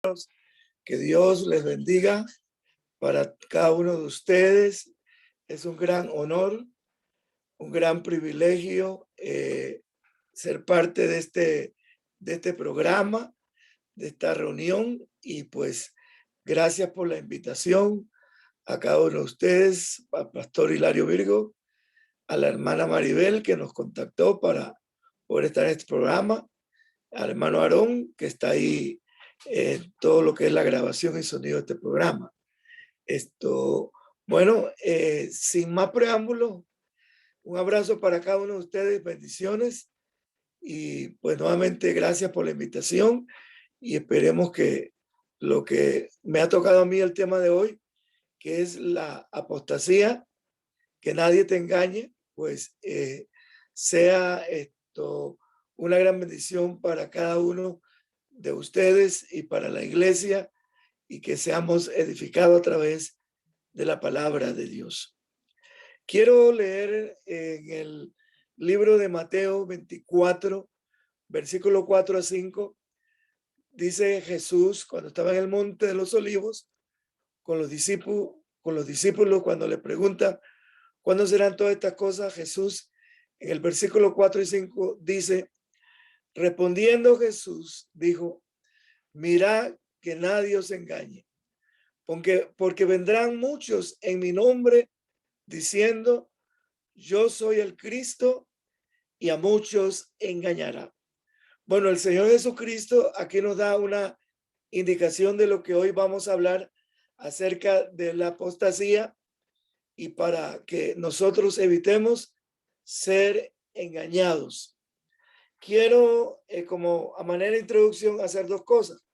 Que Dios les bendiga para cada uno de ustedes. Es un gran honor, un gran privilegio ser parte de este programa, de esta reunión. Y pues gracias por la invitación a cada uno de ustedes, al pastor Hilario Virgo, a la hermana Maribel que nos contactó para poder estar en este programa, al hermano Aarón que está ahí en todo lo que es la grabación y sonido de este programa. Bueno, sin más preámbulos, un abrazo para cada uno de ustedes, bendiciones y pues nuevamente gracias por la invitación y esperemos que lo que me ha tocado a mí el tema de hoy, que es la apostasía, que nadie te engañe, pues sea una gran bendición para cada uno de ustedes y para la iglesia y que seamos edificados a través de la palabra de Dios. Quiero leer en el libro de Mateo 24, versículo 4 a 5. Dice Jesús cuando estaba en el monte de los olivos con los discípulos cuando le pregunta ¿cuándo serán todas estas cosas? Jesús en el versículo 4 y 5 dice, respondiendo Jesús dijo, mirad que nadie os engañe, porque vendrán muchos en mi nombre diciendo, yo soy el Cristo, y a muchos engañará. Bueno, el Señor Jesucristo aquí nos da una indicación de lo que hoy vamos a hablar acerca de la apostasía y para que nosotros evitemos ser engañados. Quiero, como a manera de introducción, hacer dos cosas.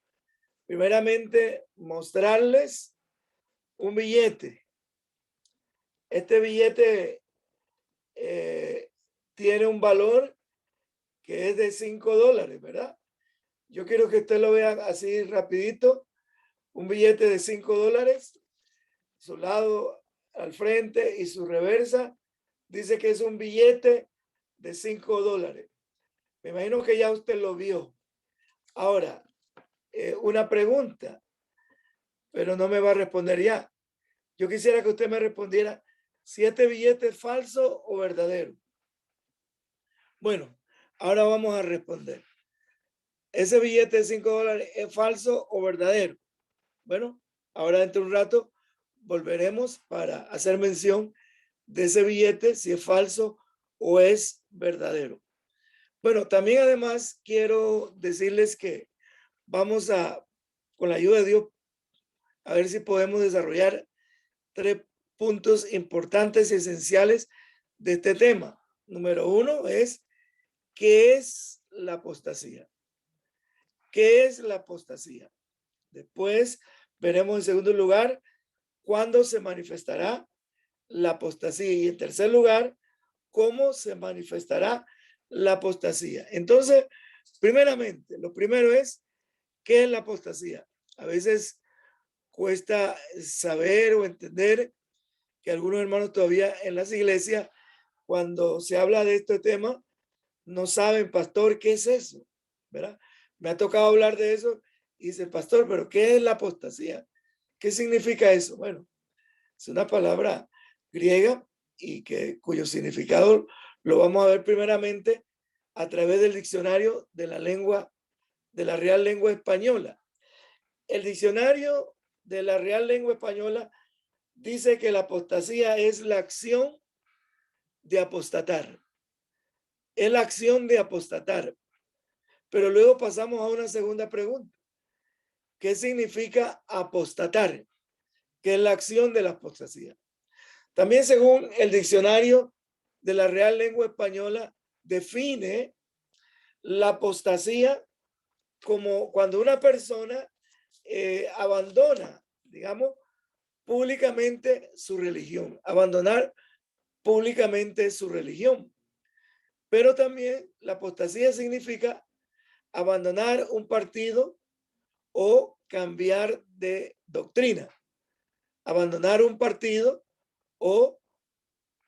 Primeramente, mostrarles un billete. Este billete tiene un valor que es de $5, ¿verdad? Yo quiero que usted lo vea así rapidito. Un billete de $5, su lado al frente y su reversa dice que es un billete de $5. Me imagino que ya usted lo vio. Ahora, una pregunta, pero no me va a responder ya. Yo quisiera que usted me respondiera si este billete es falso o verdadero. Bueno, ahora vamos a responder. ¿Ese billete de $5 es falso o verdadero? Bueno, ahora dentro de un rato volveremos para hacer mención de ese billete, si es falso o es verdadero. Bueno, también además quiero decirles que vamos a, con la ayuda de Dios, a ver si podemos desarrollar 3 puntos importantes y esenciales de este tema. Número 1 es, ¿qué es la apostasía? ¿Qué es la apostasía? Después veremos en segundo lugar, ¿cuándo se manifestará la apostasía? Y en tercer lugar, ¿cómo se manifestará la apostasía? Entonces, primeramente, lo primero es, ¿qué es la apostasía? A veces cuesta saber o entender que algunos hermanos todavía en las iglesias, cuando se habla de este tema, no saben, pastor, ¿qué es eso? ¿Verdad? Me ha tocado hablar de eso y dice, pastor, ¿pero qué es la apostasía? ¿Qué significa eso? Bueno, es una palabra griega y cuyo significado lo vamos a ver primeramente a través del diccionario de la lengua, de la Real Lengua Española. El diccionario de la Real Lengua Española dice que la apostasía es la acción de apostatar. Es la acción de apostatar. Pero luego pasamos a una segunda pregunta. ¿Qué significa apostatar? ¿Qué es la acción de la apostasía? También según el diccionario de la Real Lengua Española define la apostasía como cuando una persona abandona, digamos, públicamente su religión, abandonar públicamente su religión. Pero también la apostasía significa abandonar un partido o cambiar de doctrina. Abandonar un partido o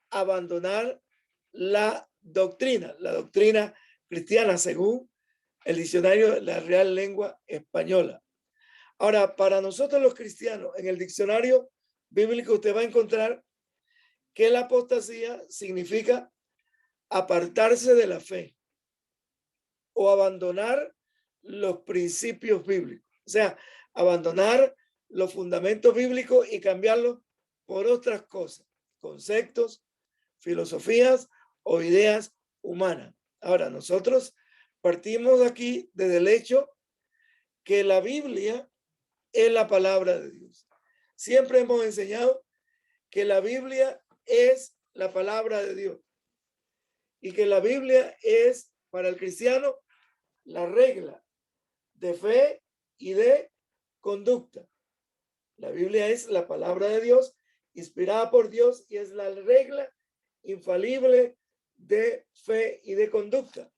abandonar la doctrina cristiana, según el diccionario de la Real Lengua Española. Ahora, para nosotros los cristianos, en el diccionario bíblico usted va a encontrar que la apostasía significa apartarse de la fe o abandonar los principios bíblicos. O sea, abandonar los fundamentos bíblicos y cambiarlos por otras cosas, conceptos, filosofías o ideas humanas. Ahora, nosotros partimos aquí desde el hecho que la Biblia es la palabra de Dios. Siempre hemos enseñado que la Biblia es la palabra de Dios y que la Biblia es para el cristiano la regla de fe y de conducta. La Biblia es la palabra de Dios, inspirada por Dios, y es la regla infalible de fe y de conducta.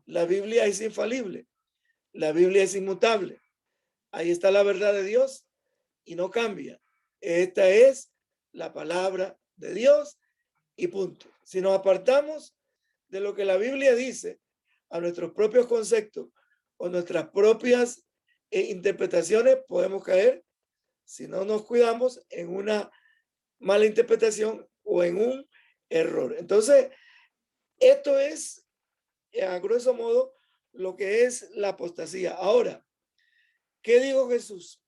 La Biblia es infalible. La Biblia es inmutable. Ahí está la verdad de Dios y no cambia. Esta es la palabra de Dios y punto. Si nos apartamos de lo que la Biblia dice a nuestros propios conceptos o nuestras propias interpretaciones, podemos caer, si no nos cuidamos, en una mala interpretación o en un error. Entonces, esto es, a grueso modo, lo que es la apostasía. Ahora, ¿qué dijo Jesús?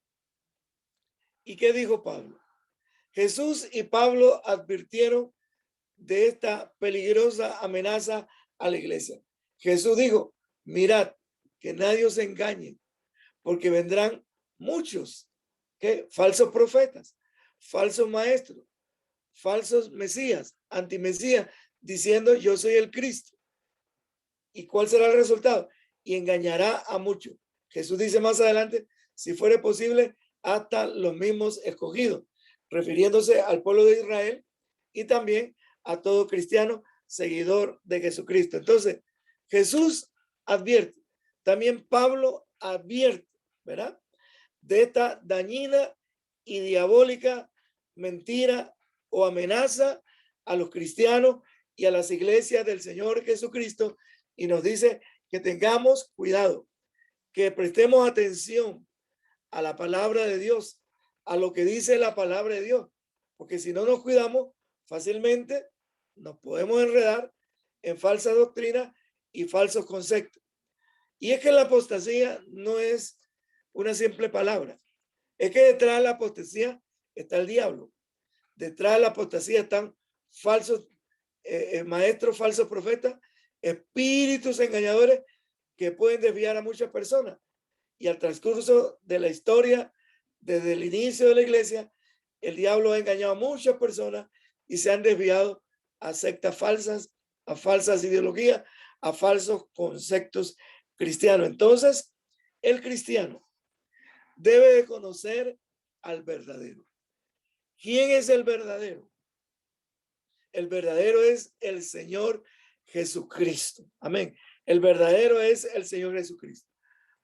¿Y qué dijo Pablo? Jesús y Pablo advirtieron de esta peligrosa amenaza a la iglesia. Jesús dijo, mirad, que nadie os engañe, porque vendrán muchos, ¿qué? Falsos profetas, falsos maestros, falsos mesías, antimesías, diciendo yo soy el Cristo. ¿Y cuál será el resultado? Y engañará a muchos. Jesús dice más adelante, si fuere posible, hasta los mismos escogidos, refiriéndose al pueblo de Israel y también a todo cristiano seguidor de Jesucristo. Entonces, Jesús advierte, también Pablo advierte, ¿verdad? De esta dañina y diabólica mentira o amenaza a los cristianos y a las iglesias del Señor Jesucristo, y nos dice que tengamos cuidado, que prestemos atención a la palabra de Dios, a lo que dice la palabra de Dios, porque si no nos cuidamos, fácilmente nos podemos enredar en falsa doctrina y falsos conceptos. Y es que la apostasía no es una simple palabra, es que detrás de la apostasía está el diablo, detrás de la apostasía están falsos maestros, falsos profetas, espíritus engañadores que pueden desviar a muchas personas. Y al transcurso de la historia, desde el inicio de la iglesia, el diablo ha engañado a muchas personas y se han desviado a sectas falsas, a falsas ideologías, a falsos conceptos cristianos. Entonces, el cristiano debe de conocer al verdadero. ¿Quién es el verdadero? El verdadero es el Señor Jesucristo. Amén. El verdadero es el Señor Jesucristo.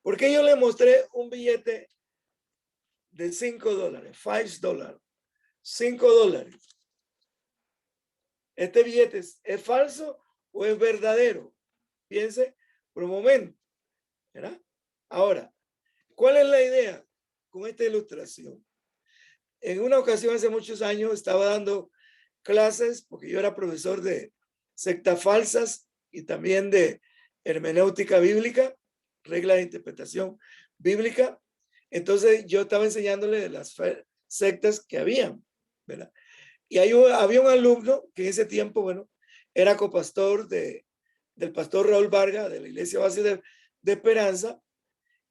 Porque yo le mostré un billete de $5, $5, $5. ¿Este billete es falso o es verdadero? Piense por un momento, ¿verdad? Ahora, ¿cuál es la idea con esta ilustración? En una ocasión hace muchos años estaba dando clases, porque yo era profesor de sectas falsas y también de hermenéutica bíblica, reglas de interpretación bíblica. Entonces yo estaba enseñándole de las sectas que habían, ¿verdad? Y había un alumno que en ese tiempo, bueno, era copastor del pastor Raúl Vargas de la Iglesia Base de Esperanza,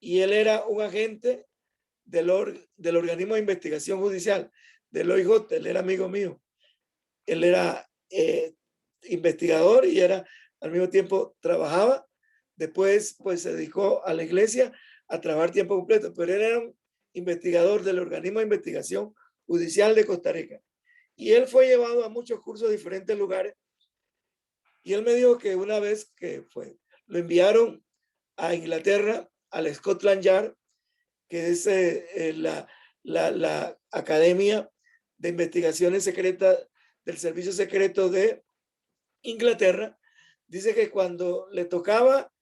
y él era un agente del organismo de investigación judicial, del OIJ. Él era amigo mío. Él era investigador y era al mismo tiempo trabajaba. Después, pues se dedicó a la iglesia a trabajar tiempo completo, pero él era un investigador del organismo de investigación judicial de Costa Rica. Y él fue llevado a muchos cursos de diferentes lugares. Y él me dijo que una vez que lo enviaron a Inglaterra, al Scotland Yard, que es la Academia de Investigaciones Secretas del Servicio Secreto de Inglaterra. Dice que cuando le tocaba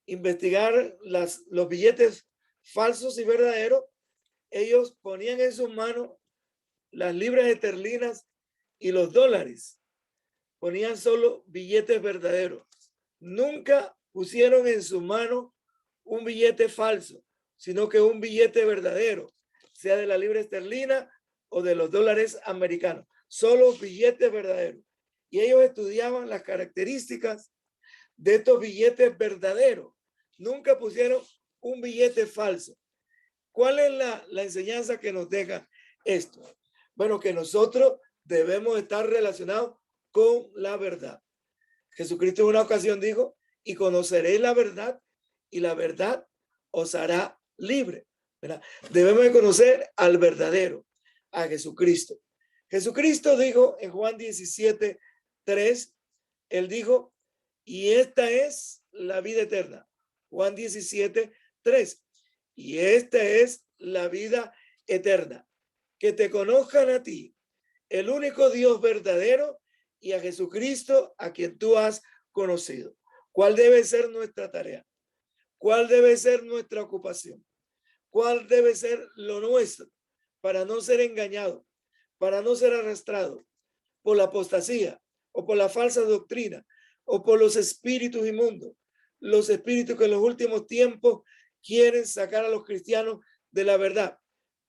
investigar los billetes falsos y verdaderos, ellos ponían en sus manos las libras esterlinas y los dólares. Ponían solo billetes verdaderos. Nunca pusieron en su mano un billete falso, sino que un billete verdadero, sea de la libra esterlina o de los dólares americanos. Solo billetes verdaderos. Y ellos estudiaban las características de estos billetes verdaderos. Nunca pusieron un billete falso. ¿Cuál es la enseñanza que nos deja esto? Bueno, que nosotros debemos estar relacionados con la verdad. Jesucristo en una ocasión dijo, y conoceréis la verdad, y la verdad os hará libre. ¿Verdad? Debemos de conocer al verdadero, a Jesucristo. Jesucristo dijo en Juan 17:3, él dijo, y esta es la vida eterna. Juan 17:3. Y esta es la vida eterna, que te conozcan a ti, el único Dios verdadero, y a Jesucristo a quien tú has conocido. ¿Cuál debe ser nuestra tarea? ¿Cuál debe ser nuestra ocupación? ¿Cuál debe ser lo nuestro para no ser engañado, para no ser arrastrado por la apostasía o por la falsa doctrina o por los espíritus inmundos, los espíritus que en los últimos tiempos quieren sacar a los cristianos de la verdad?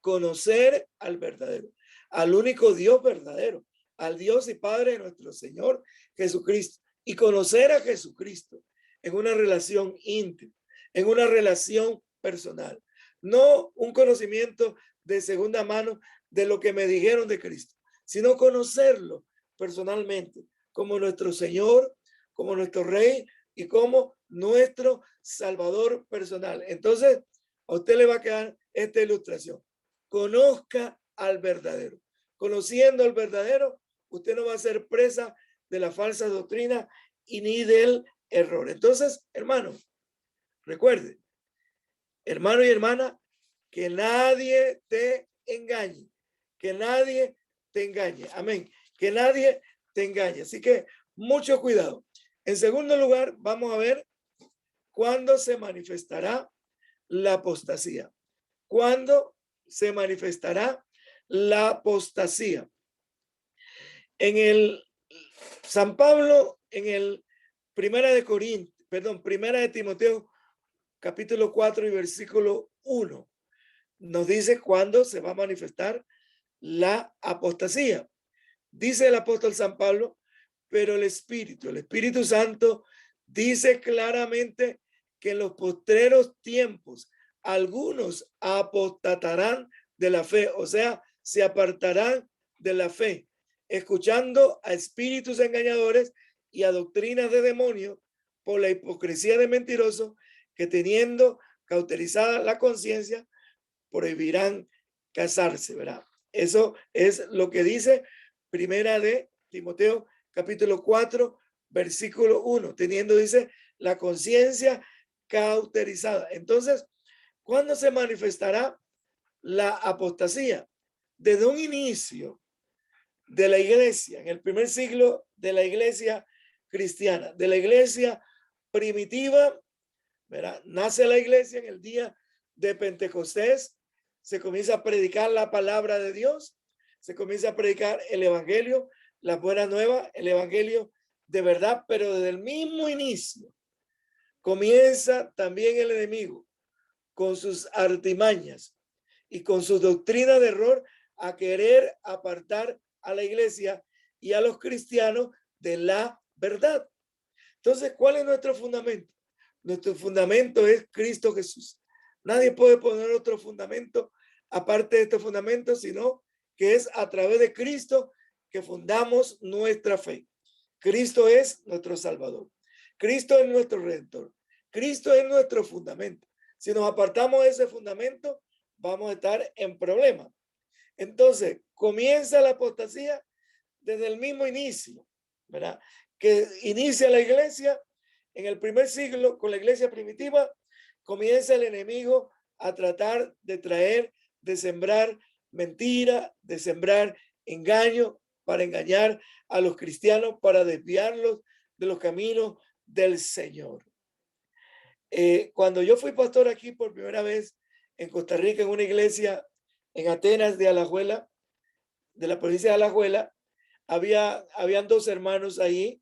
Conocer al verdadero, al único Dios verdadero, al Dios y Padre de nuestro Señor Jesucristo, y conocer a Jesucristo en una relación íntima, en una relación personal, no un conocimiento de segunda mano de lo que me dijeron de Cristo, sino conocerlo personalmente como nuestro Señor, como nuestro Rey y como nuestro Salvador personal. Entonces, a usted le va a quedar esta ilustración. Conozca al verdadero. Conociendo al verdadero, usted no va a ser presa de la falsa doctrina y ni del error. Entonces, hermano, recuerde, hermano y hermana, que nadie te engañe, que nadie te engañe. Amén. Que nadie te engañe. Así que mucho cuidado. En segundo lugar, vamos a ver cuándo se manifestará la apostasía. ¿Cuándo se manifestará la apostasía? En el San Pablo, en el primera de Timoteo, capítulo 4 y versículo 1, nos dice cuándo se va a manifestar la apostasía. Dice el apóstol San Pablo, pero el Espíritu Santo dice claramente que en los postreros tiempos algunos apostatarán de la fe, o sea, se apartarán de la fe, escuchando a espíritus engañadores y a doctrinas de demonios por la hipocresía de mentirosos que, teniendo cauterizada la conciencia, prohibirán casarse, ¿verdad? Eso es lo que dice primera de Timoteo capítulo 4 versículo 1, teniendo, dice, la conciencia cauterizada. Entonces, ¿cuándo se manifestará la apostasía? Desde un inicio de la iglesia, en el primer siglo de la iglesia cristiana, de la iglesia primitiva, ¿verdad? Nace la iglesia en el día de Pentecostés, se comienza a predicar la palabra de Dios, se comienza a predicar el evangelio, la buena nueva, el evangelio de verdad, pero desde el mismo inicio comienza también el enemigo con sus artimañas y con su doctrina de error a querer apartar a la iglesia y a los cristianos de la verdad. Entonces, ¿cuál es nuestro fundamento? Nuestro fundamento es Cristo Jesús. Nadie puede poner otro fundamento aparte de este fundamento, sino que es a través de Cristo que fundamos nuestra fe. Cristo es nuestro Salvador. Cristo es nuestro Redentor. Cristo es nuestro fundamento. Si nos apartamos de ese fundamento, vamos a estar en problemas. Entonces, comienza la apostasía desde el mismo inicio, ¿verdad? Que inicia la iglesia en el primer siglo con la iglesia primitiva, comienza el enemigo a tratar de traer, de sembrar mentira, de sembrar engaño para engañar a los cristianos, para desviarlos de los caminos del Señor. Cuando yo fui pastor aquí por primera vez en Costa Rica, en una iglesia en Atenas de Alajuela, de la provincia de Alajuela, habían dos hermanos ahí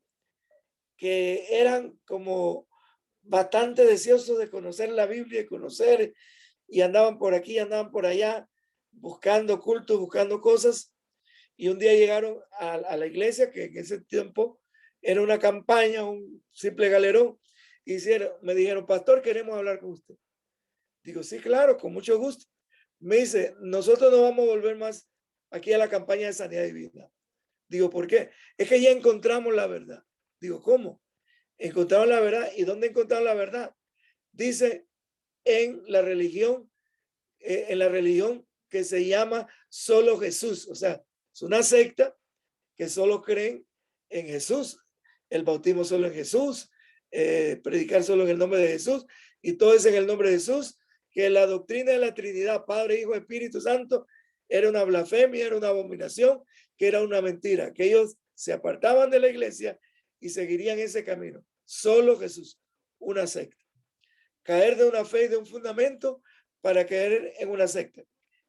que eran como bastante deseosos de conocer la Biblia y conocer, y andaban por aquí, andaban por allá, buscando cultos, buscando cosas, y un día llegaron a la iglesia, que en ese tiempo era una campaña, un simple galerón, y me dijeron, pastor, queremos hablar con usted. Digo, sí, claro, con mucho gusto. Me dice, nosotros no vamos a volver más aquí a la campaña de sanidad divina. Digo, ¿por qué? Es que ya encontramos la verdad. Digo, ¿cómo? Encontramos la verdad. ¿Y dónde encontramos la verdad? Dice en la religión que se llama solo Jesús. O sea, es una secta que solo creen en Jesús, el bautismo solo en Jesús, predicar solo en el nombre de Jesús, y todo es en el nombre de Jesús, que la doctrina de la Trinidad, Padre, Hijo, Espíritu Santo, era una blasfemia, era una abominación, que era una mentira, que ellos se apartaban de la iglesia y seguirían ese camino. Solo Jesús, una secta. Caer de una fe y de un fundamento para caer en una secta.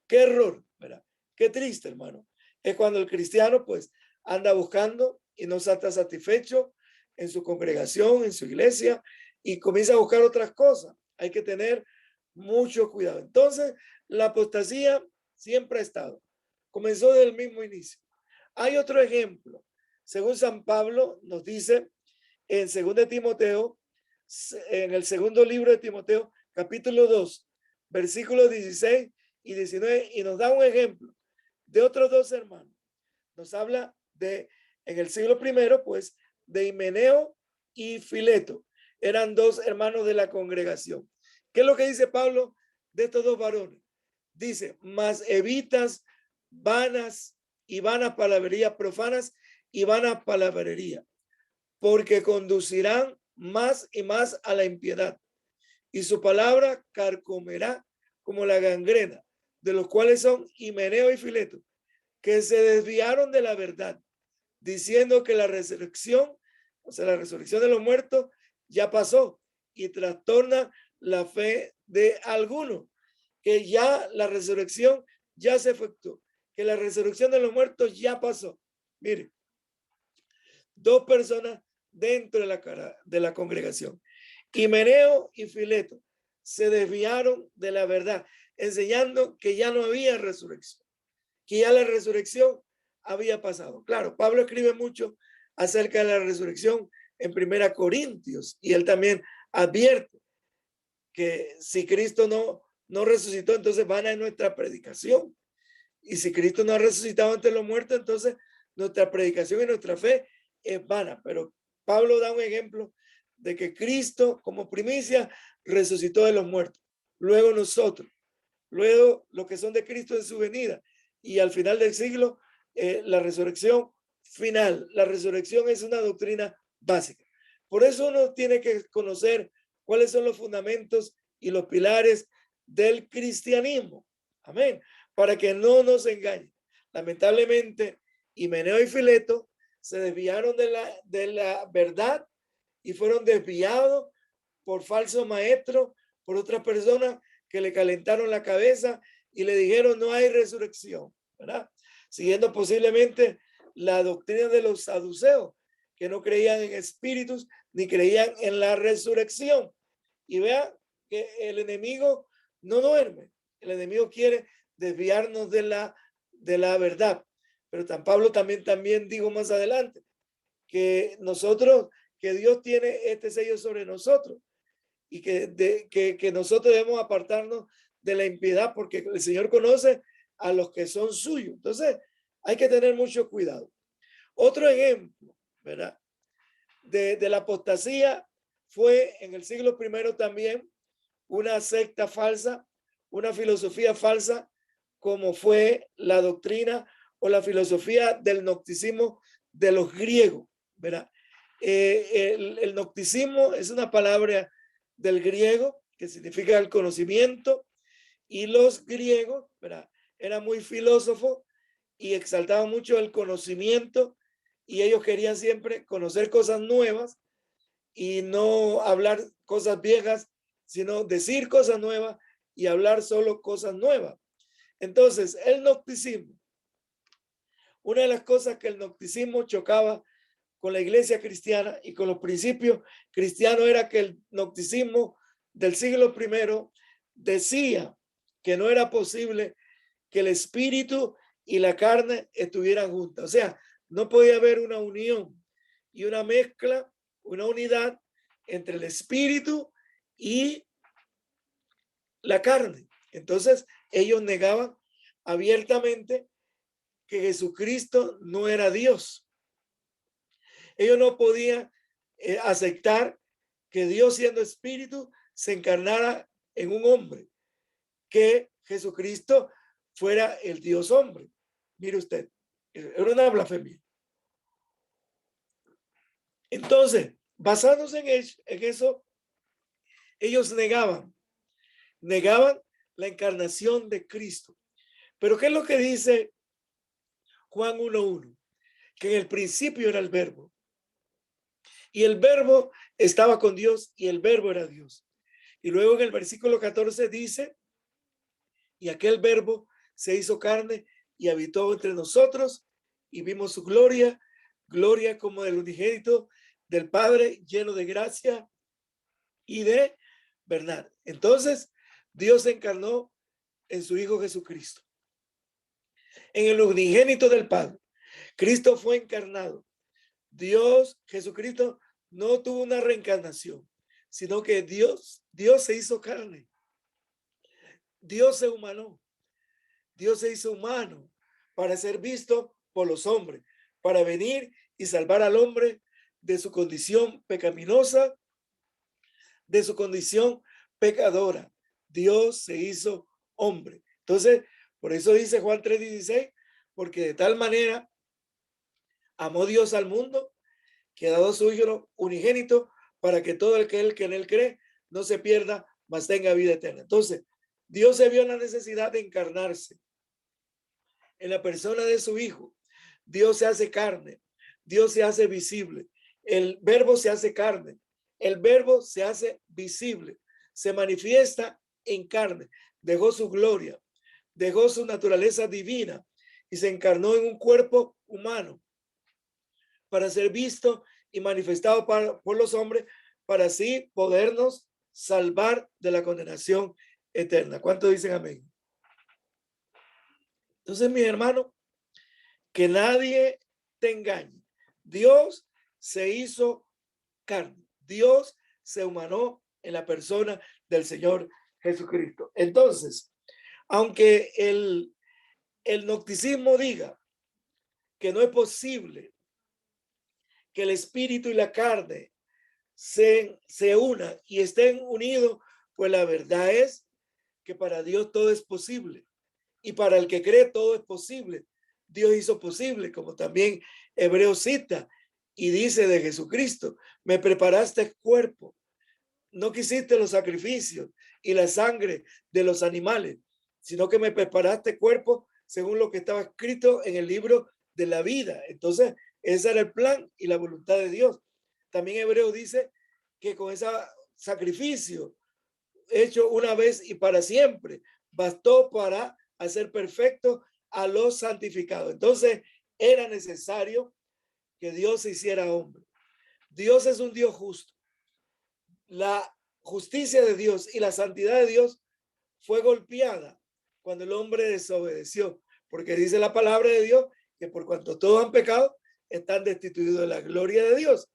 Qué error, ¿verdad? Qué triste, hermano. Es cuando el cristiano, pues, anda buscando y no está satisfecho en su congregación, en su iglesia, y comienza a buscar otras cosas. Hay que tener mucho cuidado. Entonces, la apostasía siempre ha estado. Comenzó desde el mismo inicio. Hay otro ejemplo. Según San Pablo nos dice en 2 Timoteo, en el segundo libro de Timoteo, capítulo 2, versículos 16 y 19, y nos da un ejemplo de otros dos hermanos. Nos habla de, en el siglo primero, pues, de Himeneo y Fileto. Eran dos hermanos de la congregación. ¿Qué es lo que dice Pablo de estos dos varones? Dice, mas evitas vanas palabrerías profanas y vanas palabrerías, porque conducirán más y más a la impiedad, y su palabra carcomerá como la gangrena, de los cuales son Himeneo y Fileto, que se desviaron de la verdad, diciendo que la resurrección, o sea, la resurrección de los muertos, ya pasó, y trastorna la fe de algunos, que ya la resurrección ya se efectuó, que la resurrección de los muertos ya pasó. Mire, dos personas dentro de la congregación, Himeneo y Fileto, se desviaron de la verdad, enseñando que ya no había resurrección, que ya la resurrección había pasado. Claro, Pablo escribe mucho acerca de la resurrección en 1 Corintios, y él también advierte que si Cristo no resucitó, entonces vana es nuestra predicación. Y si Cristo no ha resucitado entre los muertos, entonces nuestra predicación y nuestra fe es vana. Pero Pablo da un ejemplo de que Cristo, como primicia, resucitó de los muertos. Luego nosotros, luego los que son de Cristo en su venida, y al final del siglo, la resurrección final. La resurrección es una doctrina básica. Por eso uno tiene que conocer cuáles son los fundamentos y los pilares del cristianismo. Amén. Para que no nos engañen. Lamentablemente, Himeneo y Fileto se desviaron de la verdad y fueron desviados por falsos maestros, por otras personas que le calentaron la cabeza y le dijeron no hay resurrección, ¿verdad? Siguiendo posiblemente la doctrina de los saduceos, que no creían en espíritus ni creían en la resurrección. Y vean que el enemigo no duerme. El enemigo quiere desviarnos de la verdad. Pero San Pablo también dijo más adelante que que Dios tiene este sello sobre nosotros, y que nosotros debemos apartarnos de la impiedad, porque el Señor conoce a los que son suyos. Entonces, hay que tener mucho cuidado. Otro ejemplo, ¿verdad? De la apostasía fue en el siglo primero también una secta falsa, una filosofía falsa, como fue la doctrina o la filosofía del gnosticismo de los griegos, ¿verdad? El gnosticismo es una palabra del griego que significa el conocimiento, y los griegos, ¿verdad?, eran muy filósofos y exaltaban mucho el conocimiento, y ellos querían siempre conocer cosas nuevas y no hablar cosas viejas, sino decir cosas nuevas y hablar solo cosas nuevas. Entonces, el gnosticismo, una de las cosas que el gnosticismo chocaba con la iglesia cristiana y con los principios cristianos era que el gnosticismo del siglo I decía que no era posible que el espíritu y la carne estuvieran juntas. O sea, no podía haber una unión y una mezcla, una unidad entre el espíritu y la carne. Entonces, ellos negaban abiertamente que Jesucristo no era Dios. Ellos no podían aceptar que Dios, siendo espíritu, se encarnara en un hombre, que Jesucristo fuera el Dios hombre. Mire usted, era una blasfemia. Entonces, basándose en eso, ellos negaban la encarnación de Cristo. Pero ¿qué es lo que dice Juan 1:1? Que en el principio era el verbo. Y el verbo estaba con Dios y el verbo era Dios. Y luego en el versículo 14 dice, y aquel verbo se hizo carne y habitó entre nosotros y vimos su gloria, gloria como del unigénito del Padre, lleno de gracia y de verdad. Entonces, Dios se encarnó en su Hijo Jesucristo. En el unigénito del Padre, Cristo fue encarnado. Dios, Jesucristo, no tuvo una reencarnación, sino que Dios se hizo carne. Dios se humanó. Dios se hizo humano para ser visto por los hombres, para venir y salvar al hombre de su condición pecaminosa, de su condición pecadora. Dios se hizo hombre. Entonces, por eso dice Juan 3:16, porque de tal manera amó Dios al mundo que ha dado su Hijo unigénito para que todo el que en él cree no se pierda, mas tenga vida eterna. Entonces, Dios se vio en la necesidad de encarnarse en la persona de su Hijo. Dios se hace carne, Dios se hace visible, el verbo se hace carne, el verbo se hace visible, se manifiesta en carne, dejó su gloria, dejó su naturaleza divina y se encarnó en un cuerpo humano para ser visto y manifestado por los hombres, para así podernos salvar de la condenación eterna. ¿Cuánto dicen amén? Entonces, mis hermanos, que nadie te engañe. Dios se hizo carne. Dios se humanó en la persona del Señor Jesucristo. Entonces, aunque el gnosticismo diga que no es posible que el espíritu y la carne se unan y estén unidos, pues la verdad es que para Dios todo es posible. Y para el que cree todo es posible. Dios hizo posible, como también Hebreos cita y dice de Jesucristo, me preparaste cuerpo, no quisiste los sacrificios y la sangre de los animales, sino que me preparaste cuerpo según lo que estaba escrito en el libro de la vida. Entonces, ese era el plan y la voluntad de Dios. También Hebreo dice que con ese sacrificio hecho una vez y para siempre, bastó para hacer perfecto a los santificados. Entonces, era necesario que Dios se hiciera hombre. Dios es un Dios justo. La justicia de Dios y la santidad de Dios fue golpeada cuando el hombre desobedeció, porque dice la palabra de Dios que por cuanto todos han pecado, están destituidos de la gloria de Dios.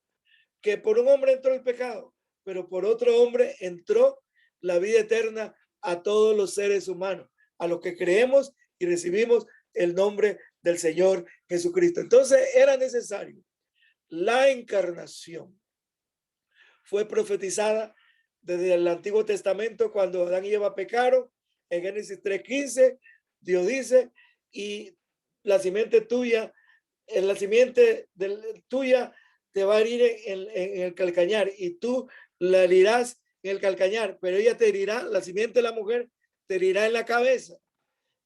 Que por un hombre entró el pecado, pero por otro hombre entró la vida eterna a todos los seres humanos, a los que creemos y recibimos el nombre del Señor Jesucristo. Entonces era necesario la encarnación. Fue profetizada desde el Antiguo Testamento cuando Adán y Eva pecaron. En Génesis 3:15, Dios dice, y la simiente tuya, la simiente tuya te va a herir en el calcañar y tú la herirás en el calcañar, pero ella te herirá, la simiente de la mujer te herirá en la cabeza.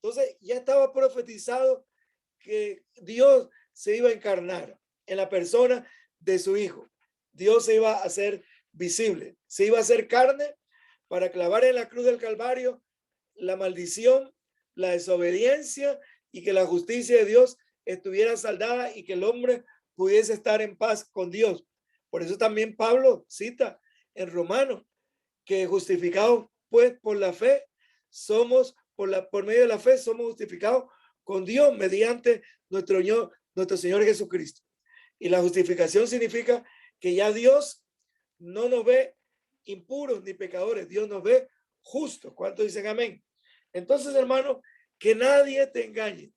Entonces ya estaba profetizado que Dios se iba a encarnar en la persona de su Hijo. Dios se iba a hacer visible, se iba a hacer carne para clavar en la cruz del Calvario la maldición la desobediencia y que la justicia de Dios estuviera saldada y que el hombre pudiese estar en paz con Dios. Por eso también Pablo cita en Romanos que justificados pues por la fe, somos por medio de la fe, somos justificados con Dios mediante nuestro Señor Jesucristo. Y la justificación significa que ya Dios no nos ve impuros ni pecadores, Dios nos ve justos. ¿Cuántos dicen amén? Entonces, hermano, que nadie te engañe.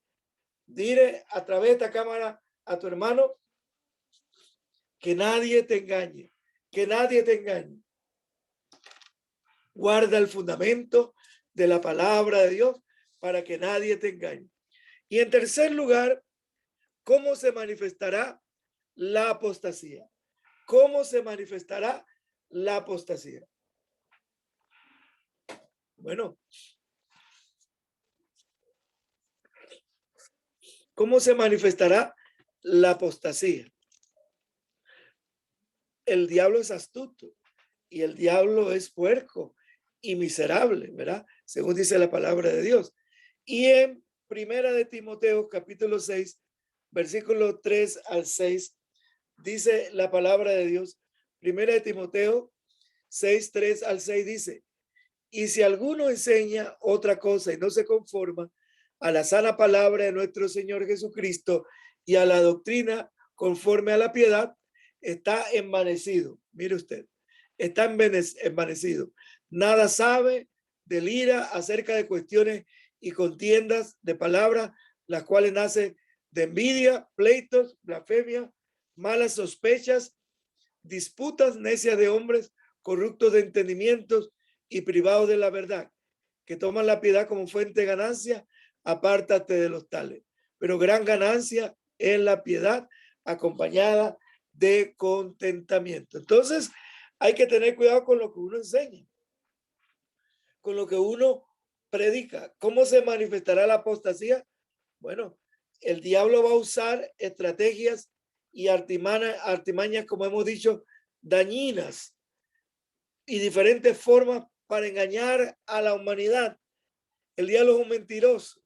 Dile a través de esta cámara a tu hermano que nadie te engañe, que nadie te engañe. Guarda el fundamento de la palabra de Dios para que nadie te engañe. Y en tercer lugar, ¿cómo se manifestará la apostasía? ¿Cómo se manifestará la apostasía? Bueno, ¿cómo se manifestará la apostasía? El diablo es astuto y el diablo es puerco y miserable, ¿verdad? Según dice la palabra de Dios. Y en Primera de Timoteo, capítulo 6, versículo 3 al 6, dice la palabra de Dios. Primera de Timoteo 6, 3 al 6 dice: y si alguno enseña otra cosa y no se conforma a la sana palabra de nuestro Señor Jesucristo y a la doctrina conforme a la piedad, está envanecido. Mire usted, está envanecido. Nada sabe, delira acerca de cuestiones y contiendas de palabras, las cuales nacen de envidia, pleitos, blasfemia, malas sospechas, disputas necias de hombres, corruptos de entendimientos y privados de la verdad, que toman la piedad como fuente de ganancia. Apártate de los tales. Pero gran ganancia es la piedad acompañada de contentamiento. Entonces, hay que tener cuidado con lo que uno enseña, con lo que uno predica. ¿Cómo se manifestará la apostasía? Bueno, el diablo va a usar estrategias y artimañas, como hemos dicho, dañinas y diferentes formas para engañar a la humanidad. El diablo es un mentiroso.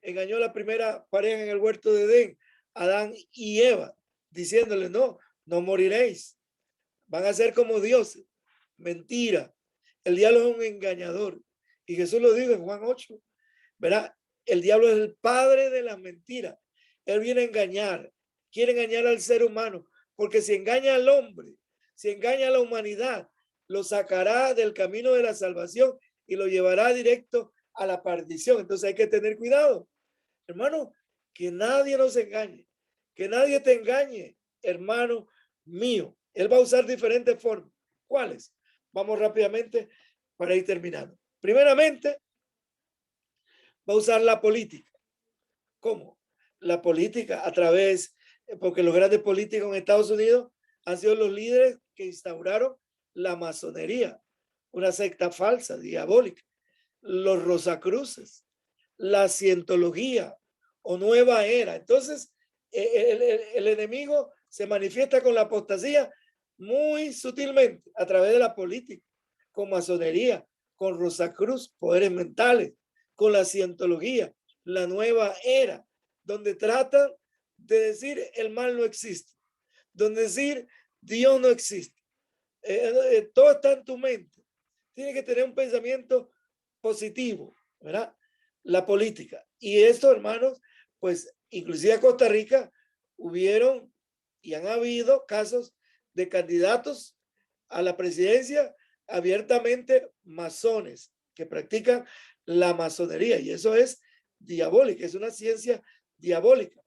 Engañó a la primera pareja en el huerto de Edén, Adán y Eva, diciéndole: no, no moriréis, van a ser como dioses. Mentira. El diablo es un engañador. Y Jesús lo dijo en Juan 8, ¿verdad? El diablo es el padre de las mentiras. Él viene a engañar, quiere engañar al ser humano, porque si engaña al hombre, si engaña a la humanidad, lo sacará del camino de la salvación y lo llevará directo a la perdición. Entonces hay que tener cuidado, hermano, que nadie nos engañe, que nadie te engañe, hermano mío. Él va a usar diferentes formas. ¿Cuáles? Vamos rápidamente para ir terminando. Primeramente, va a usar la política. ¿Cómo? La política a través, porque los grandes políticos en Estados Unidos han sido los líderes que instauraron la masonería, una secta falsa, diabólica, los rosacruces, la cientología o nueva era. Entonces, el enemigo se manifiesta con la apostasía muy sutilmente a través de la política, con masonería, con rosacruz, poderes mentales, con la cientología, la nueva era, donde tratan de decir el mal no existe, donde decir Dios no existe. Todo está en tu mente. Tienes que tener un pensamiento positivo, ¿verdad? La política. Y esto, hermanos, pues inclusive a Costa Rica hubieron y han habido casos de candidatos a la presidencia abiertamente masones que practican la masonería, y eso es diabólica, es una ciencia diabólica.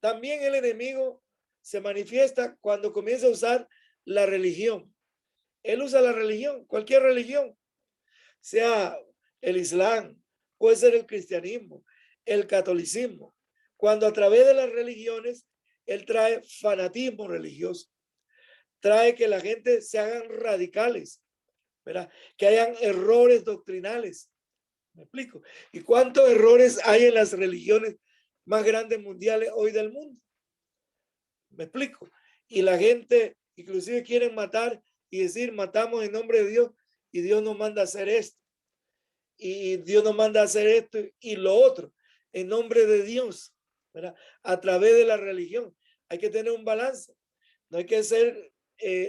También el enemigo se manifiesta cuando comienza a usar la religión. Él usa la religión, cualquier religión, sea el Islam, puede ser el cristianismo, el catolicismo, cuando a través de las religiones él trae fanatismo religioso, trae que la gente se hagan radicales, ¿verdad? Que hayan errores doctrinales. ¿Me explico? ¿Y cuántos errores hay en las religiones más grandes mundiales hoy del mundo? ¿Me explico? Y la gente inclusive quieren matar y decir: matamos en nombre de Dios y Dios nos manda a hacer esto. y Dios nos manda a hacer esto y lo otro en nombre de Dios, ¿verdad? A través de la religión. Hay que tener un balance. No hay que ser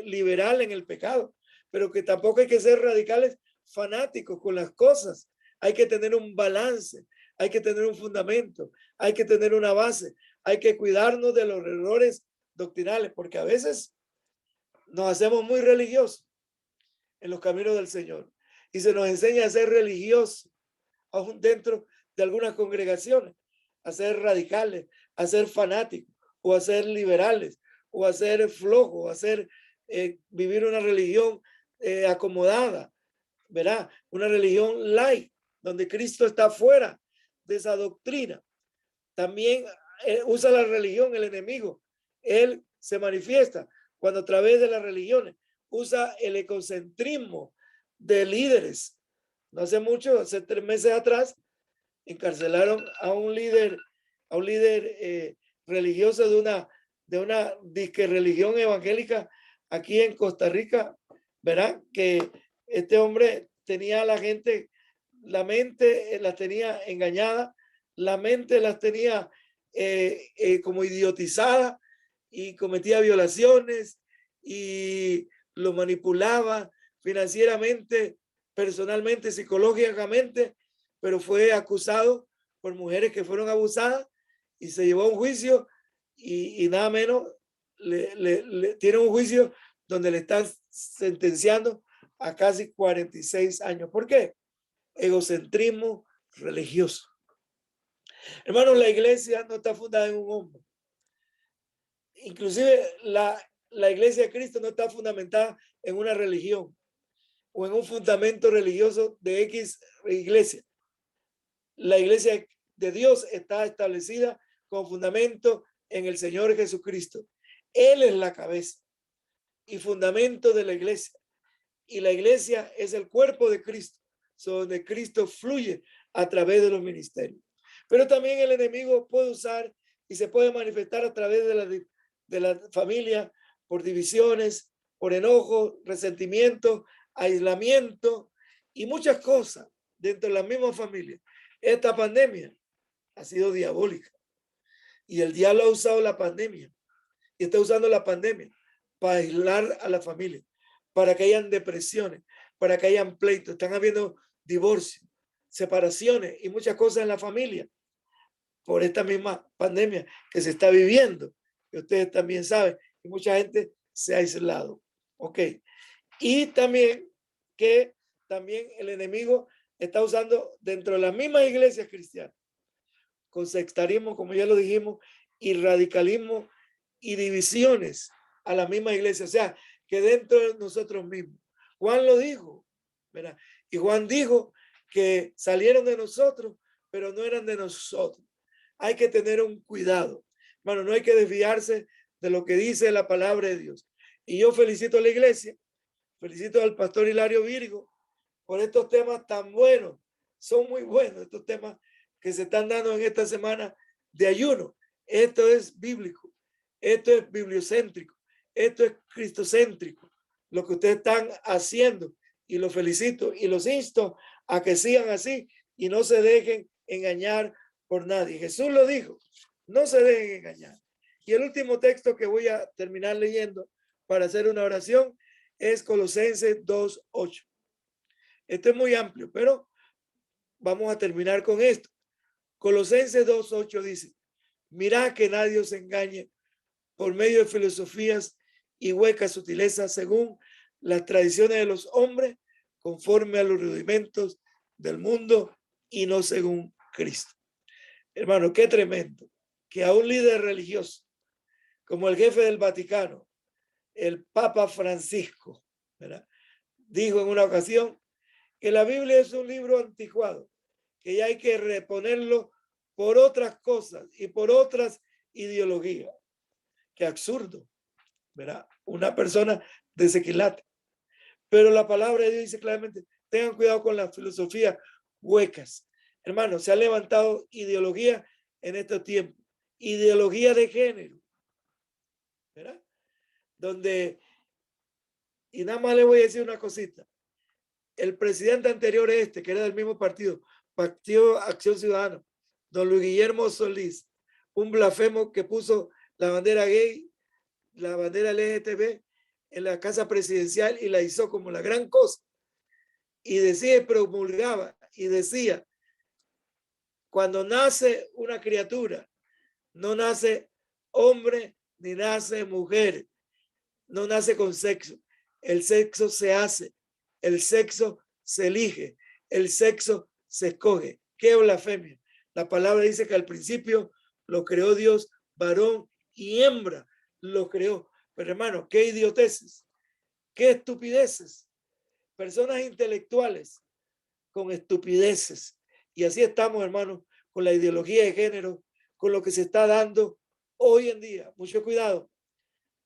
liberal en el pecado, pero que tampoco hay que ser radicales fanáticos con las cosas. Hay que tener un balance, hay que tener un fundamento, hay que tener una base, hay que cuidarnos de los errores doctrinales, porque a veces nos hacemos muy religiosos en los caminos del Señor y se nos enseña a ser religiosos aún dentro de algunas congregaciones, a ser radicales, a ser fanáticos o a ser liberales o a ser flojos, a ser vivir una religión acomodada, ¿verdad? Una religión light, donde Cristo está fuera de esa doctrina. También usa la religión, el enemigo. Él se manifiesta cuando a través de las religiones usa el egocentrismo de líderes. No hace mucho, hace 3 meses atrás, encarcelaron a un líder religioso de una disque religión evangélica aquí en Costa Rica, ¿verdad? Que este hombre tenía a la gente, la mente las tenía engañada, la mente las tenía como idiotizada y cometía violaciones y lo manipulaba financieramente, personalmente, psicológicamente, pero fue acusado por mujeres que fueron abusadas y se llevó a un juicio y nada menos tiene un juicio donde le están sentenciando a casi 46 años. ¿Por qué? Egocentrismo religioso. Hermanos, la iglesia no está fundada en un hombre. Inclusive la iglesia de Cristo no está fundamentada en una religión o en un fundamento religioso de X iglesia. La iglesia de Dios está establecida con fundamento en el Señor Jesucristo. Él es la cabeza y fundamento de la iglesia. Y la iglesia es el cuerpo de Cristo, donde Cristo fluye a través de los ministerios. Pero también el enemigo puede usar y se puede manifestar a través de la familia por divisiones, por enojo, resentimiento, aislamiento y muchas cosas dentro de la misma familia. Esta pandemia ha sido diabólica y el diablo ha usado la pandemia y está usando la pandemia para aislar a la familia, para que hayan depresiones, para que hayan pleitos. Están habiendo divorcios, separaciones y muchas cosas en la familia por esta misma pandemia que se está viviendo. Y ustedes también saben que mucha gente se ha aislado. Ok. Y también que también el enemigo está usando dentro de las mismas iglesias cristianas, con sectarismo, como ya lo dijimos, y radicalismo y divisiones a la misma iglesia. O sea, que dentro de nosotros mismos. Juan lo dijo, ¿verdad? Y Juan dijo que salieron de nosotros, pero no eran de nosotros. Hay que tener un cuidado. Bueno, no hay que desviarse de lo que dice la palabra de Dios. Y yo felicito a la iglesia, felicito al pastor Hilario Virgo por estos temas tan buenos. Son muy buenos estos temas que se están dando en esta semana de ayuno. Esto es bíblico, esto es bibliocéntrico, esto es cristocéntrico, lo que ustedes están haciendo, y los felicito y los insto a que sigan así y no se dejen engañar por nadie. Jesús lo dijo, no se dejen engañar. Y el último texto que voy a terminar leyendo para hacer una oración es Colosenses 2:8. Esto es muy amplio, pero vamos a terminar con esto. Colosenses 2:8 dice: mirad que nadie os engañe por medio de filosofías y huecas sutilezas según las tradiciones de los hombres, conforme a los rudimentos del mundo y no según Cristo. Hermano, qué tremendo que a un líder religioso como el jefe del Vaticano, el Papa Francisco, ¿verdad?, dijo en una ocasión que la Biblia es un libro anticuado, que ya hay que reponerlo por otras cosas y por otras ideologías. Qué absurdo, ¿verdad? Una persona desequilibrada. Pero la palabra de Dios dice claramente, tengan cuidado con las filosofías huecas. Hermano, se ha levantado ideología en estos tiempos, ideología de género, ¿verdad? Donde, y nada más le voy a decir una cosita, el presidente anterior que era del mismo partido, Partido Acción Ciudadana, don Luis Guillermo Solís, un blasfemo que puso la bandera gay, la bandera LGTB en la casa presidencial y la hizo como la gran cosa. Y decía, promulgaba y decía, cuando nace una criatura, no nace hombre ni nace mujer, no nace con sexo. El sexo se hace, el sexo se elige, el sexo se escoge. ¡Qué blasfemia! La palabra dice que al principio lo creó Dios, varón y hembra lo creó. Pero hermano, qué idioteces, qué estupideces. Personas intelectuales con estupideces. Y así estamos, hermano, con la ideología de género, con lo que se está dando hoy en día. Mucho cuidado,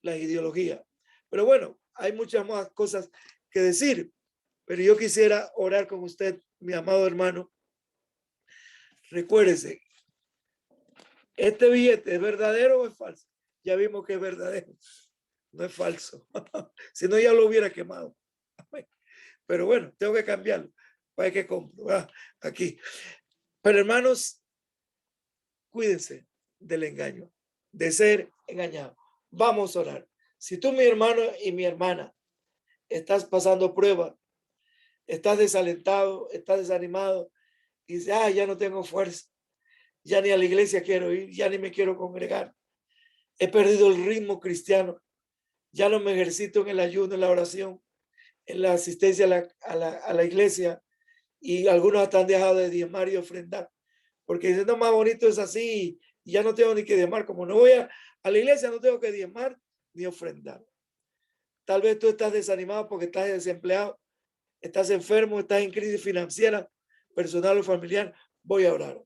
la ideología. Pero bueno, hay muchas más cosas que decir, pero yo quisiera orar con usted, mi amado hermano. Recuérdese, ¿este billete es verdadero o es falso? Ya vimos que es verdadero, no es falso. Si no, ya lo hubiera quemado. Pero bueno, tengo que cambiarlo. ¿Para qué compro? Aquí. Pero hermanos, cuídense del engaño, de ser engañado. Vamos a orar. Si tú, mi hermano y mi hermana, estás pasando prueba, estás desalentado, estás desanimado y dices, ya no tengo fuerza, ya ni a la iglesia quiero ir, ya ni me quiero congregar, he perdido el ritmo cristiano, ya no me ejercito en el ayuno, en la oración, en la asistencia a la iglesia, y algunos hasta han dejado de diezmar y ofrendar, porque dicen, no, más bonito es así, y ya no tengo ni que diezmar, como no voy a la iglesia, no tengo que diezmar ni ofrendar. Tal vez tú estás desanimado porque estás desempleado, estás enfermo, estás en crisis financiera, personal o familiar. Voy a orar.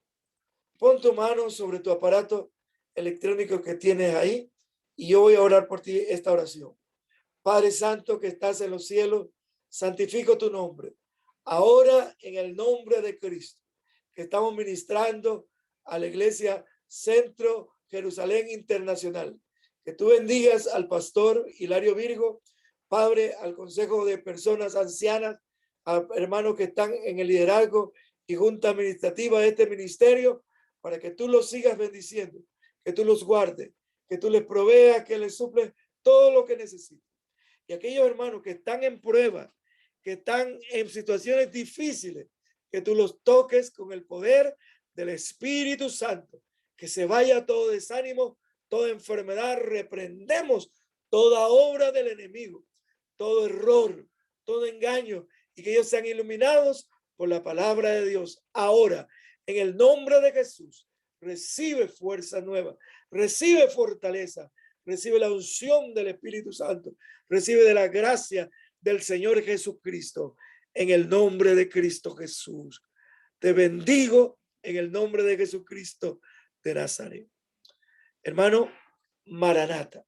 Pon tu mano sobre tu aparato electrónico que tienes ahí y yo voy a orar por ti esta oración. Padre Santo que estás en los cielos, santifico tu nombre. Ahora en el nombre de Cristo, que estamos ministrando a la iglesia Centro Jerusalén Internacional. Que tú bendigas al pastor Hilario Virgo, Padre, al consejo de personas ancianas, a hermanos que están en el liderazgo y junta administrativa de este ministerio, para que tú los sigas bendiciendo, que tú los guardes, que tú les proveas, que les suples todo lo que necesitan. Y aquellos hermanos que están en prueba, que están en situaciones difíciles, que tú los toques con el poder del Espíritu Santo, que se vaya todo desánimo, toda enfermedad, reprendemos toda obra del enemigo, todo error, todo engaño, y que ellos sean iluminados por la palabra de Dios. Ahora, en el nombre de Jesús, recibe fuerza nueva, recibe fortaleza, recibe la unción del Espíritu Santo, recibe de la gracia del Señor Jesucristo, en el nombre de Cristo Jesús. Te bendigo en el nombre de Jesucristo de Nazaret. Hermano, Maranata.